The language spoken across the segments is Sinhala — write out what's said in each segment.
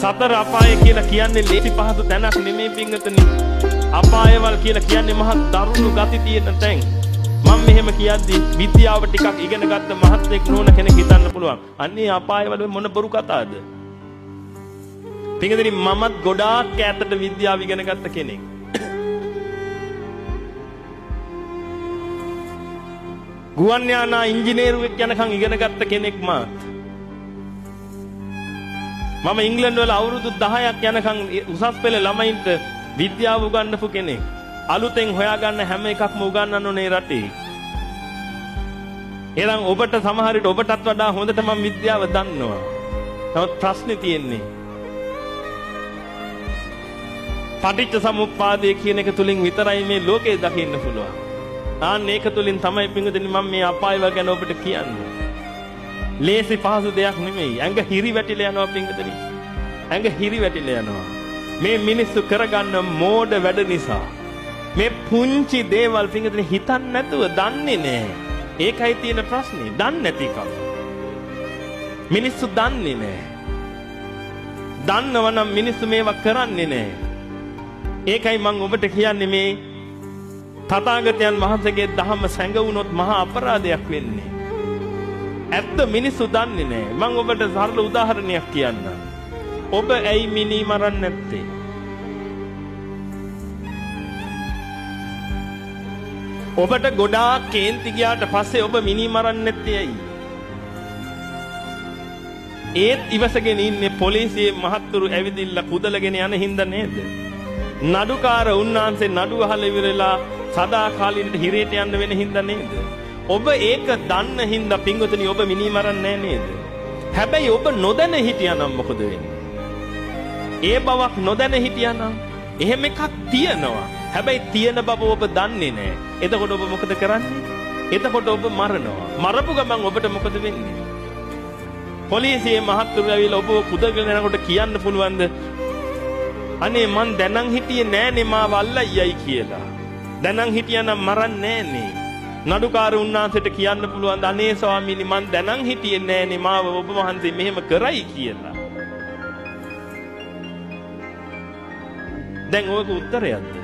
සතර අපාය කියලා කියන්නේ ලේසි පහසු තැනක් නෙමෙයි පින්වතුනි. අපායවල කියලා කියන්නේ මහා දරුණු ගති තියෙන තැන්. මම මෙහෙම කියද්දි විද්‍යාව ටිකක් ඉගෙන ගත්ත මහත්ෙක් නෝන කෙනෙක් හිතන්න පුළුවන්. අන්නේ අපායවල මොන බොරු කතාවද? පින්වතුනි මමත් ගොඩාක් ඈතට විද්‍යාව ඉගෙන ගත්ත කෙනෙක්. ගුවන් යානා ඉංජිනේරුවෙක් යනකම් ඉගෙන ගත්ත කෙනෙක් මාත්. මම ඉංග්‍රීසි වල අවුරුදු 10ක් යනකම් උසස් පෙළ ළමයින්ට විද්‍යාව උගන්වපු කෙනෙක්. අලුතෙන් හොයාගන්න හැම එකක්ම උගන්වන්න ඕනේ රටේ. එහෙනම් ඔබට සමහර විට ඔබටත් වඩා හොඳට මම විද්‍යාව දන්නවා. නමුත් ප්‍රශ්නේ තියෙන්නේ පටිච්ච සමුප්පාදය කියන එක තුලින් විතරයි මේ ලෝකේ දකින්න පුළුවන්. ආන්න ඒක තුලින් තමයි පින්වතුනි මම මේ අපායව ගැන ඔබට කියන්නේ. ලේසි පහසු දෙයක් නෙමෙයි. ඇඟ හිරි වැටිලා යනවා පින්වතුනි. ඇඟ හිරි වැටිලා යනවා. මේ මිනිස්සු කරගන්න මෝඩ වැඩ නිසා. මේ පුංචි දේවල් පින්වතුනි හිතන්නේ නැතුව දන්නේ නැහැ. ඒකයි තියෙන ප්‍රශ්නේ. දන්නේ නැතිකම. මිනිස්සු දන්නේ නැහැ. දන්නවනම් මිනිස්සු මේවා කරන්නේ නැහැ. ඒකයි මම ඔබට කියන්නේ මේ තථාගතයන් වහන්සේගේ ධර්ම සැඟවුනොත් මහා අපරාධයක් වෙන්නේ. ඇත්ත මිනිස්සු දන්නේ නැහැ. මම ඔබට සරල උදාහරණයක් කියන්නම්. ඔබ ඇයි මිනි මරන්නේ නැත්තේ? ඔබට ගොඩාක් කේන්ති ගියාට පස්සේ ඔබ මිනි මරන්නේ නැත්තේ ඇයි? ඒත් ඉවසගෙන ඉන්නේ පොලිසියේ මහත්තුරු ඇවිදින්න කුදලගෙන යන හින්දා නේද? නඩුකාර උන්නාන්සේ නඩුව අහලා ඉවරලා සදාකාලිනට හිරේට යන්න වෙන හින්දා නේද? ඔබ ඒක දන්න හින්දා පින්වතුනි ඔබ මිනි මරන්නේ නේද? හැබැයි ඔබ නොදැන හිටියානම් මොකද වෙන්නේ? ඒ බවක් නොදැන හිටියානම් එහෙම එකක් තියෙනවා. හැබැයි තියෙන බව ඔබ දන්නේ නැහැ. එතකොට ඔබ මොකද කරන්නේ? එතකොට ඔබ මරනවා. මරපු ගමන් ඔබට මොකද වෙන්නේ? පොලිසියේ මහත්තුරු ඇවිල්ලා ඔබ කුදගෙන යනකොට කියන්න පුළුවන්ද? අනේ මං දැනන් හිටියේ නෑනේ මාව අල්ලයියයි කියලා. දැනන් හිටියානම් මරන්නේ නෑනේ. නඩුකාර උන්නාන්සේට කියන්න පුළුවන් අනේ ස්වාමීනි මං දැනන් හිටියේ නෑනේ මාව ඔබ වහන්සේ මෙහෙම කරයි කියලා. දැන් ඔයක උත්තරයක්ද?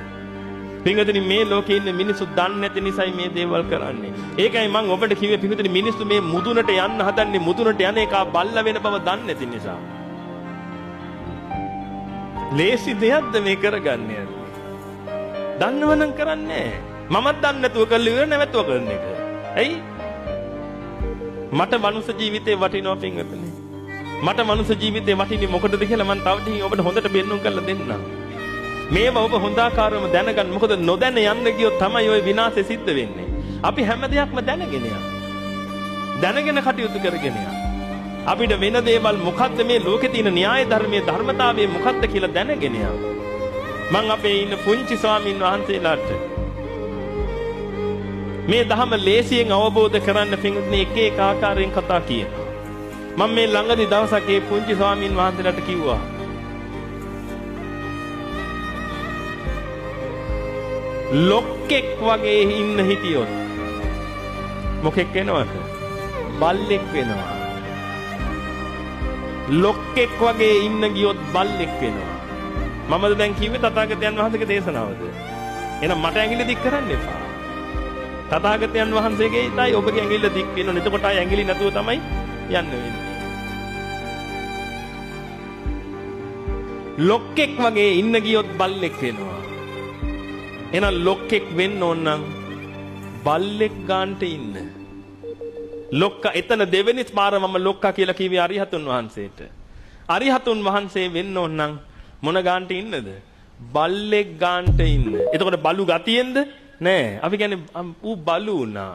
පින්වතුනි මේ ලෝකේ ඉන්න මිනිස්සු දන්නේ නැති නිසායි මේ දේවල් කරන්නේ. ඒකයි මම ඔබට කිව්වේ පින්වතුනි මිනිස්සු මේ මුදුනට යන්න හදන්නේ මුදුනට යන එක බල්ලා වෙන බව දන්නේ නැති නිසා. ලේසි දෙයක්ද මේ කරගන්නේ? දන්නවනම් කරන්නේ මමත් දන්නේ නැතුව කළ ඉවර නැවතුව කරන එක. ඇයි? මට මනුස්ස ජීවිතේ වටිනවා පින්වතුනි. මට මනුස්ස ජීවිතේ වටින්නේ මොකටද කියලා මම තව ටිකකින් ඔබට හොඳට බෙන්නුම් කරලා දෙන්නම්. මේව ඔබ හොඳාකාරවම දැනගන්න. මොකද නොදැන යන්න ගියොත් තමයි ওই විනාශය සිද්ධ වෙන්නේ. අපි හැම දෙයක්ම දැනගෙන යන්න. දැනගෙන කටයුතු කරගෙන යන්න. අපිට වෙන දේවල් මොකද්ද මේ ලෝකේ තියෙන න්‍යාය ධර්මයේ ධර්මතාවය මොකද්ද කියලා දැනගෙන යන්න. මං අපේ ඉන්න පුංචි ස්වාමීන් වහන්සේලාට මේ ධර්ම ලේසියෙන් අවබෝධ කරන්න පින්වත්නි එක එක ආකාරයෙන් කතා කියනවා. මම මේ ළඟදී දවසක් ඒ පුංචි ස්වාමීන් වහන්සේලාට කිව්වා ලොක්කෙක් වගේ ඉන්න හිටියොත් මොකෙක් වෙනවද? බල්ලෙක් වෙනවා. ලොක්කෙක් වගේ ඉන්න ගියොත් බල්ලෙක් වෙනවා. මමද දැන් කිව්වේ තථාගතයන් වහන්සේගේ දේශනාවද? එහෙනම් මට ඇඟිලි දික් කරන්න එපා. තථාගතයන් වහන්සේගේ ඉතයි ඔබගේ ඇඟිල්ල දික් වෙනවා. එතකොට ආය ඇඟිලි නැතුව තමයි යන්න වෙන්නේ. ලොක්කෙක් වගේ ඉන්න ගියොත් බල්ලෙක් වෙනවා. එහෙනම් ලොක්කෙක් වෙන්න ඕන නම් බල්ලෙක් ගන්නට ඉන්න. ලොක්කා එතන දෙවෙනි පාර මම ලොක්කා කියලා කිව්වේ අරිහතුන් වහන්සේට. අරිහතුන් වහන්සේ වෙන්න ඕන නම් මොන ගන්නට ඉන්නද? බල්ලෙක් ගන්නට ඉන්න. එතකොට බලු ගතියෙන්ද? නෑ. අපි කියන්නේ ඌ බලු වුණා.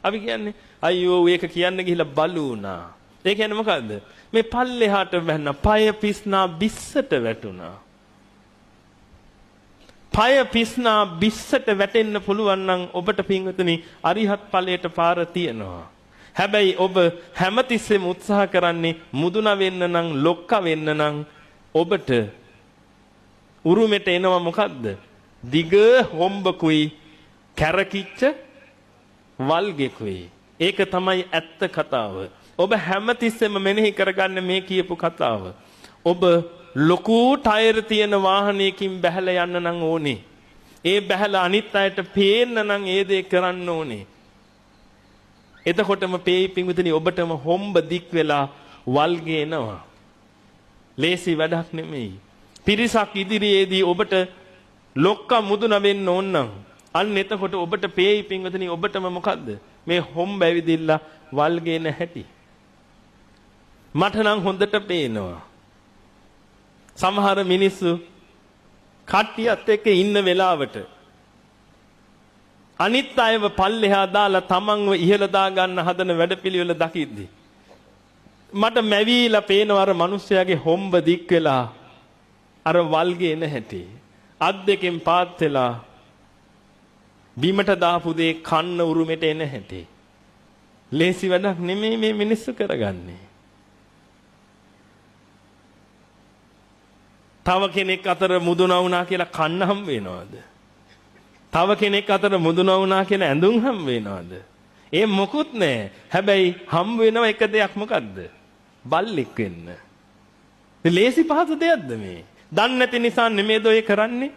අපි කියන්නේ අයියෝ ඒක කියන්න ගිහිල්ලා බලු වුණා. ඒ කියන්නේ මොකද්ද? මේ පල්ලෙහාට වැන්න පය පිස්නා බිස්සට වැටුණා. පය පිස්නා බිස්සට වැටෙන්න පුළුවන් නම් ඔබට පින්වතුනි අරිහත් ඵලයට පාර තියෙනවා. හැබැයි ඔබ හැමතිස්සෙම උත්සාහ කරන්නේ මුදුන වෙන්න නම් ලොක්ක වෙන්න නම් ඔබට උරුමෙට එනවා මොකද්ද? දිග හොම්බකුයි කැරකිච්ච වල්ගෙකුයි. ඒක තමයි ඇත්ත කතාව. ඔබ හැමතිස්සෙම මෙනෙහි කරගන්න මේ කියපු කතාව. ඔබ ලොකු ටයර් තියෙන වාහනයකින් බැහැලා යන්න නම් ඕනේ. ඒ බැහැලා අනිත් අයට පේන්න නම් ඒ දේ කරන්න ඕනේ. එතකොටම පේයි පිංගුතුනි ඔබටම හොම්බ දික් වෙලා වල්ගේනවා. ලේසි වැඩක් නෙමෙයි. පිරිසක් ඉදිරියේදී ඔබට ලොක්ක මුදුන වෙන්න ඕන නම් අන්න එතකොට ඔබට පේයි පිංගුතුනි ඔබටම මොකද්ද මේ හොම්බ ඇවිදිලා වල්ගේන හැටි. මට නම් හොඳට පේනවා. සමහර මිනිස්සු කට්ටියත් එක්ක ඉන්න වෙලාවට අනිත් අයව පල්ලෙහා දාලා තමන්ව ඉහළ දා ගන්න හදන වැඩපිළිවෙල දකිද්දි මට මැවිලා පේනවා අර මිනිස්සයාගේ හොම්බ දික් වෙලා අර වල්ගේ නැහැටි අත් දෙකෙන් පාත් වෙලා බිමට දාපු දේ කන්න උරුමෙට එන හැටි ලේසි වැඩක් නෙමෙයි මේ මිනිස්සු කරගන්නේ. තව කෙනෙක් අතර මුදුනා වුණා කියලා කන්න හම් වෙනවද? තව කෙනෙක් අතර මුදුනා වුණා කියලා ඇඳුම් හම් වෙනවද? ඒ මොකුත් නැහැ. හැබැයි හම් වෙනව එක දෙයක් මොකද්ද? බල්ලෙක් වෙන්න. මේ ලේසි පහසු දෙයක්ද මේ? දන්නේ නැති නිසා නෙමෙයිද ඔය කරන්නේ?